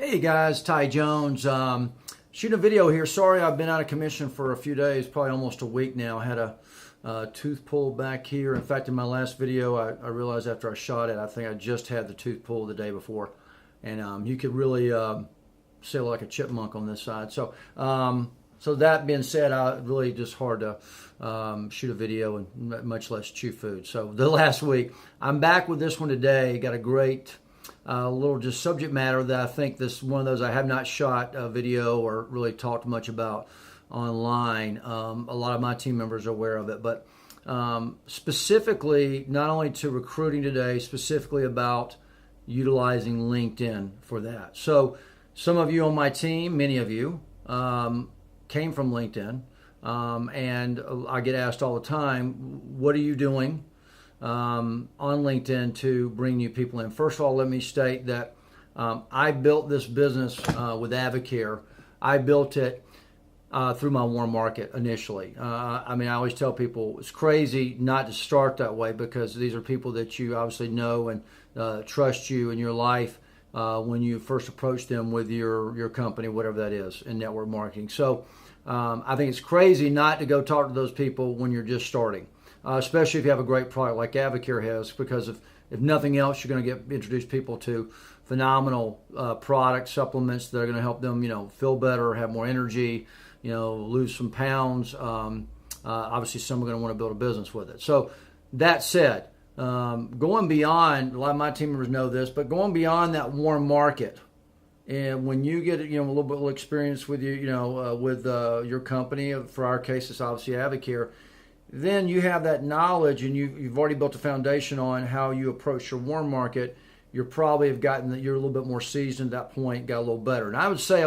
Hey guys, Ty Jones. Shooting a video here. Sorry, I've been out of commission for a few days, probably almost a week now. I had a tooth pulled back here. In fact, in my last video, I realized after I shot it, I think I just had the tooth pulled the day before. And you could really sail like a chipmunk on this side. So that being said, really just hard to shoot a video and much less chew food. So the last week, I'm back with this one today. Got a great little just subject matter that I think this one of those I have not shot a video or really talked much about online. A lot of my team members are aware of it, but specifically not only to recruiting today, specifically about utilizing LinkedIn for that. So some of you on my team, many of you, came from LinkedIn, and I get asked all the time, what are you doing on LinkedIn to bring new people in? First of all, let me state that I built this business with Avocare. I built it through my warm market initially. I mean, I always tell people it's crazy not to start that way because these are people that you obviously know and trust you in your life when you first approach them with your company, whatever that is, in network marketing. So I think it's crazy not to go talk to those people when you're just starting. Especially if you have a great product like Avocare has, because if nothing else, you're going to introduce people to phenomenal products, supplements that are going to help them, feel better, have more energy, lose some pounds. Obviously, some are going to want to build a business with it. So that said, going beyond, a lot of my team members know this, but going beyond that warm market, and when you get a little bit of experience with with your company, for our case, it's obviously Avocare. Then you have that knowledge and you've already built a foundation on how you approach your warm market. You're probably you're a little bit more seasoned at that point, got a little better. And I would say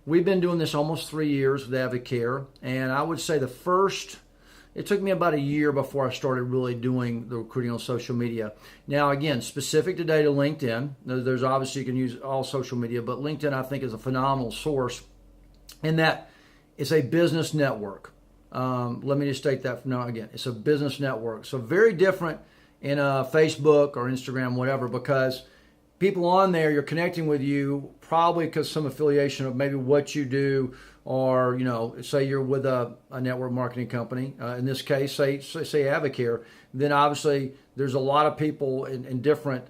we've been doing this almost 3 years with Avocare, and I would say it took me about a year before I started really doing the recruiting on social media. Now, again, specific today to LinkedIn, there's obviously you can use all social media, but LinkedIn I think is a phenomenal source in that it's a business network. Let me just state that from now again. It's a business network. So very different in Facebook or Instagram, whatever, because people on there, you're connecting with you probably because some affiliation of maybe what you do, or, say you're with a network marketing company. In this case, say Avocare. Then obviously there's a lot of people in different,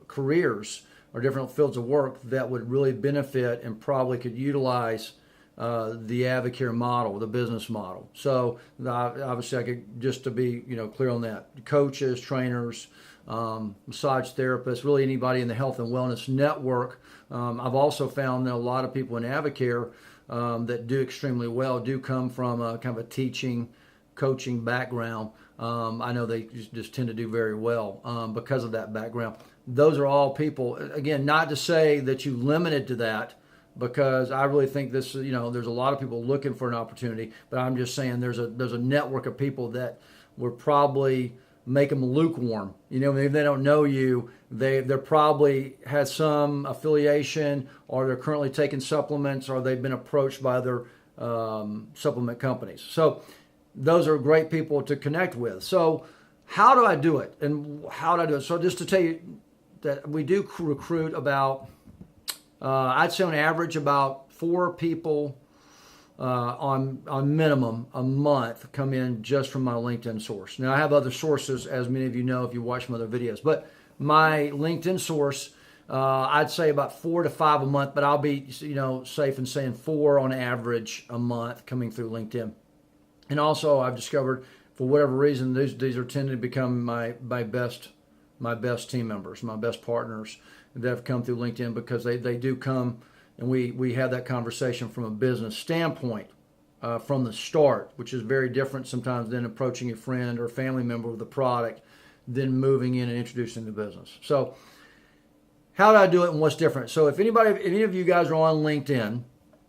careers or different fields of work that would really benefit and probably could utilize the Avocare model, the business model. So obviously I could, just to be clear on that, coaches, trainers, massage therapists, really anybody in the health and wellness network. I've also found that a lot of people in Avocare that do extremely well do come from a kind of a teaching, coaching background. I know they just tend to do very well because of that background. Those are all people, again, not to say that you limited to that, because I really think this, there's a lot of people looking for an opportunity, but I'm just saying there's a network of people that would probably make them lukewarm. If they don't know you, they're probably had some affiliation, or they're currently taking supplements, or they've been approached by their supplement companies. So those are great people to connect with. So how do I do it? And how do I do it? So just to tell you that we do recruit about, I'd say on average about 4 people on minimum a month come in just from my LinkedIn source. Now I have other sources, as many of you know if you watch my other videos, but my LinkedIn source, I'd say about 4 to 5 a month, but I'll be safe in saying 4 on average a month coming through LinkedIn. And also I've discovered, for whatever reason, these are tending to become my best team members, my best partners that have come through LinkedIn, because they do come and we have that conversation from a business standpoint from the start, which is very different sometimes than approaching a friend or family member with a product, then moving in and introducing the business. So how do I do it and what's different? So if any of you guys are on LinkedIn,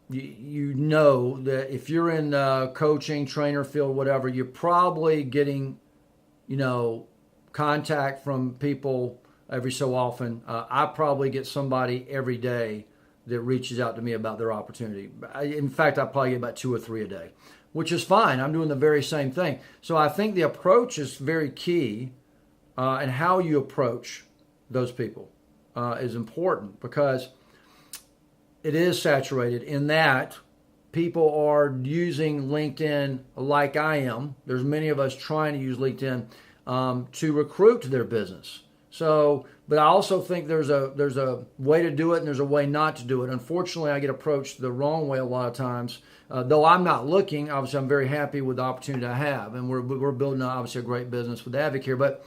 you know that if you're in coaching, trainer field, whatever, you're probably getting, contact from people every so often. I probably get somebody every day that reaches out to me about their opportunity. In fact, I probably get about 2 or 3 a day, which is fine. I'm doing the very same thing. So I think the approach is very key, and how you approach those people. is important because it is saturated in that people are using LinkedIn like I am. There's many of us trying to use LinkedIn to recruit to their business. So, but I also think there's a way to do it and there's a way not to do it. Unfortunately, I get approached the wrong way a lot of times. Though I'm not looking, obviously I'm very happy with the opportunity I have, and we're building obviously a great business with Advocare. But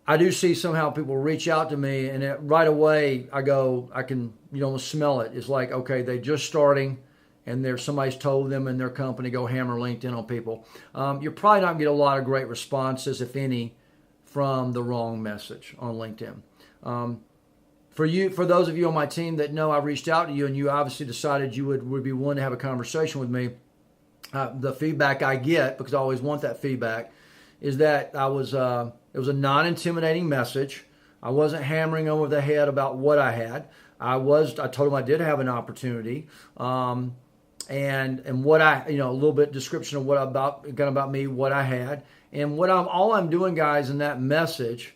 I do see somehow people reach out to me, and right away I can almost smell it. It's like, okay, they're just starting, and somebody's told them in their company go hammer LinkedIn on people. You're probably not going to get a lot of great responses, if any, from the wrong message on LinkedIn. For those of you on my team that know I reached out to you and you obviously decided you would be willing to have a conversation with me, the feedback I get, because I always want that feedback, is that it was a non-intimidating message. I wasn't hammering over the head about what I had. I told them I did have an opportunity, and what a little bit description of what about me, what I had, and all I'm doing, guys, in that message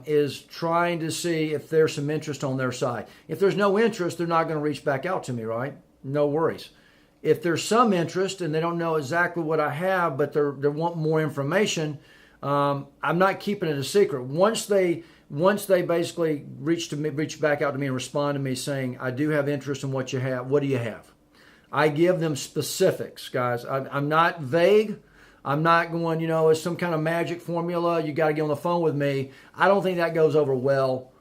is trying to see if there's some interest on their side. If there's no interest, they're not going to reach back out to me, right? No worries. If there's some interest and they don't know exactly what I have, but they want more information, I'm not keeping it a secret. Once they basically reach back out to me and respond to me saying, I do have interest in what you have. What do you have? I give them specifics, guys. I'm not vague. I'm not going, it's some kind of magic formula. You got to get on the phone with me. I don't think that goes over well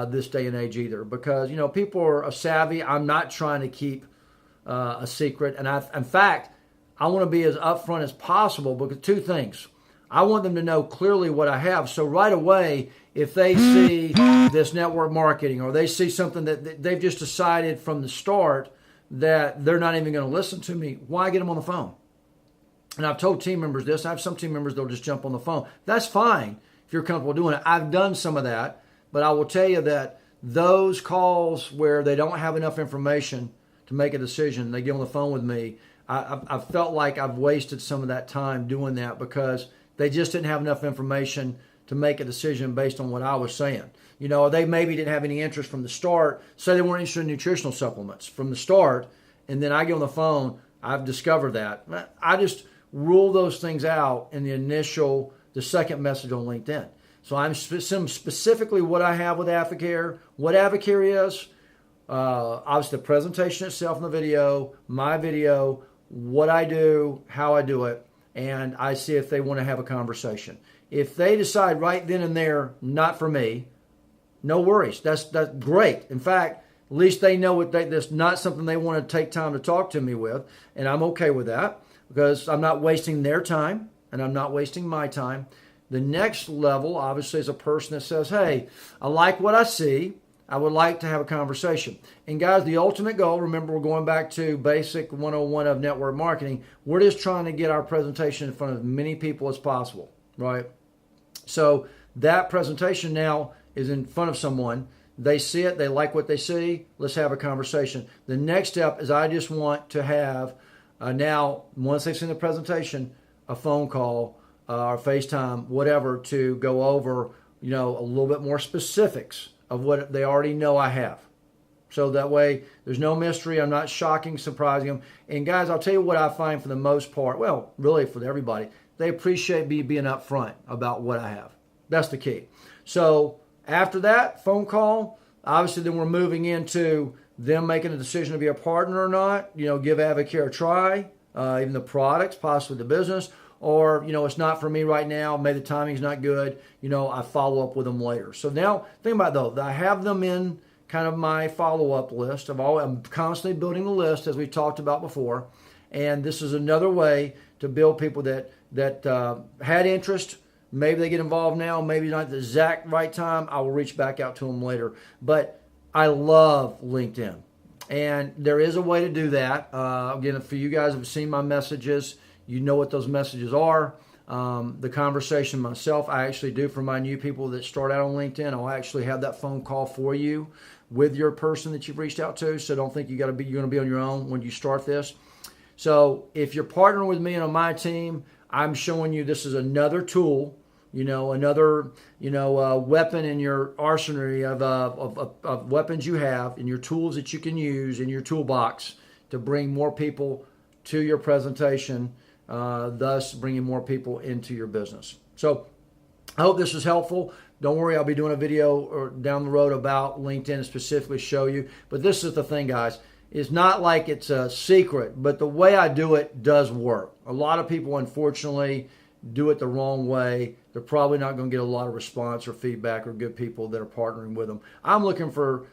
this day and age either, because people are savvy. I'm not trying to keep a secret, and in fact, I want to be as upfront as possible, because two things. I want them to know clearly what I have. So right away, if they see this network marketing, or they see something that they've just decided from the start that they're not even going to listen to me, why get them on the phone? And I've told team members this. I have some team members, they'll just jump on the phone. That's fine if you're comfortable doing it. I've done some of that, but I will tell you that those calls where they don't have enough information to make a decision, they get on the phone with me, I've felt like I've wasted some of that time doing that, because they just didn't have enough information to make a decision based on what I was saying. They maybe didn't have any interest from the start, say they weren't interested in nutritional supplements from the start, and then I get on the phone, I've discovered that. I just rule those things out in the second message on LinkedIn. So I'm specifically what I have with Advocare, what Advocare is, obviously the presentation itself in the video, my video, what I do, how I do it, and I see if they want to have a conversation. If they decide right then and there, not for me, no worries. That's great. In fact, at least they know that's not something they want to take time to talk to me with, and I'm okay with that, because I'm not wasting their time and I'm not wasting my time. The next level, obviously, is a person that says, hey, I like what I see. I would like to have a conversation. And guys, the ultimate goal, remember, we're going back to basic 101 of network marketing. We're just trying to get our presentation in front of as many people as possible, right? So that presentation now is in front of someone. They see it. They like what they see. Let's have a conversation. The next step is I just want to have now, once they've seen the presentation, a phone call or FaceTime, whatever, to go over, a little bit more specifics of what they already know I have. So that way, there's no mystery. I'm not shocking, surprising them. And guys, I'll tell you what I find for the most part, well, really for everybody, they appreciate me being upfront about what I have. That's the key. So after that phone call, obviously then we're moving into them making a decision to be a partner or not, give Advocare a try, even the products, possibly the business, or, it's not for me right now, maybe the timing's not good, I follow up with them later. So now, think about it though, I have them in kind of my follow-up list. I'm constantly building the list, as we talked about before, and this is another way to build people that had interest. Maybe they get involved now, maybe not at the exact right time. I will reach back out to them later. But I love LinkedIn. And there is a way to do that. Again, for you guys who have seen my messages, you know what those messages are. The conversation myself, I actually do for my new people that start out on LinkedIn. I'll actually have that phone call for you with your person that you've reached out to. So don't think you're going to be on your own when you start this. So if you're partnering with me and on my team, I'm showing you this is another tool another, weapon in your arsenal of weapons you have and your tools that you can use in your toolbox to bring more people to your presentation, thus bringing more people into your business. So I hope this was helpful. Don't worry, I'll be doing a video down the road about LinkedIn and specifically show you. But this is the thing, guys. It's not like it's a secret, but the way I do it does work. A lot of people, unfortunately, do it the wrong way. They're probably not going to get a lot of response or feedback or good people that are partnering with them. I'm looking for,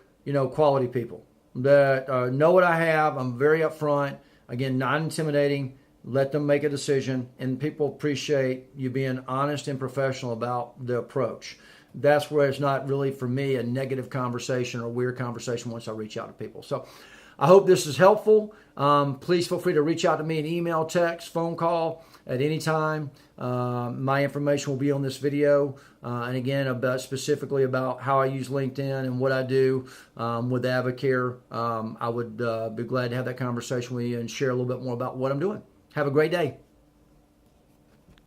quality people that know what I have. I'm very upfront. Again, not intimidating. Let them make a decision, and people appreciate you being honest and professional about the approach. That's where it's not really, for me, a negative conversation or a weird conversation once I reach out to people. So I hope this is helpful. Please feel free to reach out to me, an email, text, phone call at any time. My information will be on this video. And again, specifically about how I use LinkedIn and what I do with Advocare. I would be glad to have that conversation with you and share a little bit more about what I'm doing. Have a great day.